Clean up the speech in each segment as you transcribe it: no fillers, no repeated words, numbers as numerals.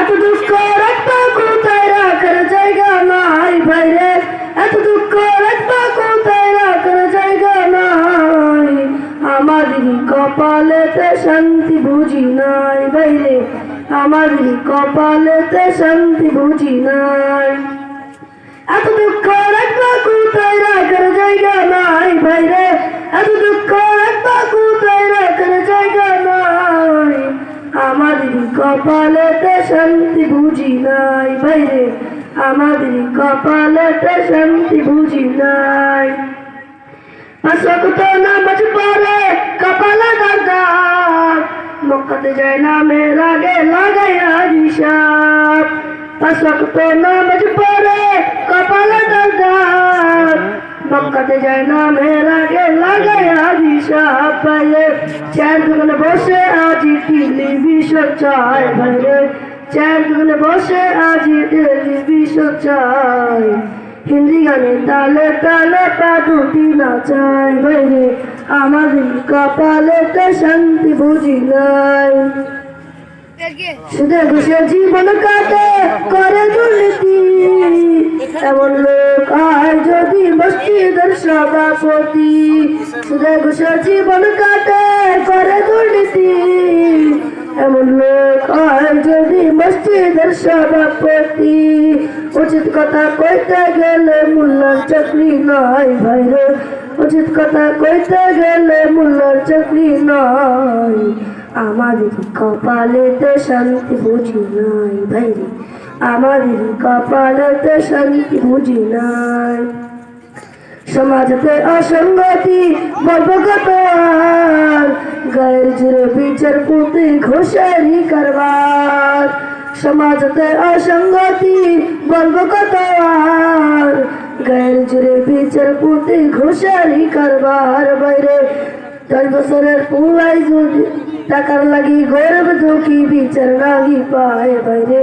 এত দুঃখ রাখবা কোথায় রাখার জায়গা নাই ভাইরে, এত দুঃখ রাখবা কোথায় রাখার জায়গা নাই, আমাদেরই কপালেতে শান্তি বুঝি নাই ভাইরে, আমাদেরই কপালেতে শান্তি বুঝি নাই। এত দুঃখ রাখবা কোথায় রাখার জায়গা নাই ভাইরে, এত দুঃখ রাখবা কোথায় রাখার জায়গা নাই, আমাদেরই কপালেতে শান্তি বুঝি নাই ভাইরে, আমাদেরই কপালেতে শান্তি বুঝি নাই। পাঁচ ওয়াক্ত নামাজ পড়ে কপালে দাগ, মক্কাতে যায় নামের আগে লাগাইয়া হিসাব। পাঁচ ওয়াক্ত নামাজ পড়ে কপালে দাগ, মক্কাতে যায় নামের আগে লাগাইয়া হিসাব। পাইলে চার দোকানে বসে আজি টেলিভিশন চায় ভাইরে, চার দোকানে বসে আজি টেলিভিশন চায়, হিন্দি গানে তালে তালে পা দুটি নাচায় ভাইরে, আমাদের কপালেতে শান্তি বুঝি নাই। সুদে ঘুষে জীবন কাটে করে দুর্নীতি, এমন লোক আয় যদি মসজিদের সভাপতি। সুদে ঘুষে জীবন কাটে করে দুর্নীতি, এমন লোক আয় যদি মসজিদের সভাপতি। উচিত কথা কইতে গেলে মোল্লার চাকরি নয় ভাইরে, উচিত কথা কইতে গেলে মোল্লার চাকরি নয়, আমাদের কপালেতে শান্তি বুঝি নাই ভাইরে, আমাদের কপালেতে শান্তি বুঝি নাই। সমাজতে অসঙ্গতি বলব কত আর, গায়ের জুড়ে বিচার পুঁতি ঘোষারি কারবার। সমাজতে অসঙ্গতি বলব কত আর, গায়ের জুড়ে বিচার পুঁতি ঘোষারি কারবার। বাইরে 10 বছরের পুলাই যদি টাকার লাগি গরিব দুঃখী বিচার নাহি পায় বাইরে,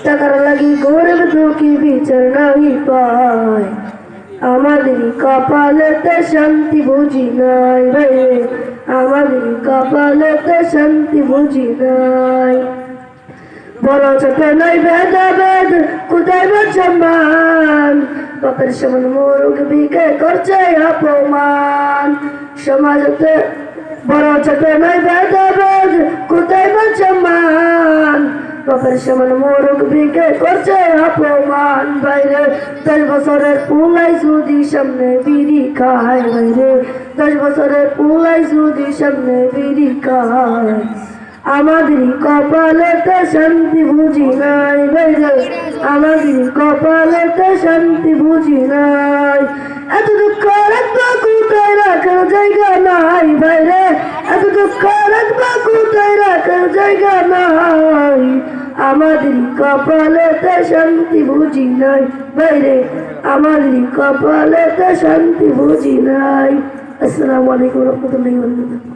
টাকার লাগি গরিব দুঃখী বিচার নাহি পায়, আমাদেরই কপালেতে শান্তি বুঝি নাই ভাইরে, আমাদেরই কপালেতে শান্তি বুঝি নাই। বড় ছোট নাই ভেদাভেদ কোথায় সম্মান, বাপের সমান মুরুখ বিকে করছে অপমান। সমাজতে বড় ছোট নাই ভেদাভেদ কোথায় সম্মান, বাপের সমান মুরুখ বিকে করছে অপমান। বাইরে 10 বছরের পুলাই যদি সামনে বিড়ি খায় বাইরে, 10 বছরের পুলাই যদি সামনে বিড়ি খায়, আমাদেরই কপালেতে শান্তি বুঝি নাই বাইরে, আমাদেরই কপালেতে শান্তি বুঝি নাই। এত দুঃখ রাখবা কোথায় রাখার জায়গা নাই বাইরে, এত দুঃখ রাখবা কোথায় রাখার জায়গা নাই, আমাদেরই কপালেতে শান্তি বুঝি নাই বাইরে, আমাদেরই কপালেতে শান্তি বুঝি নাই। আসসালামু আলাইকুম ওয়া রাহমাতুল্লাহি ওয়া বারাকাতুহু।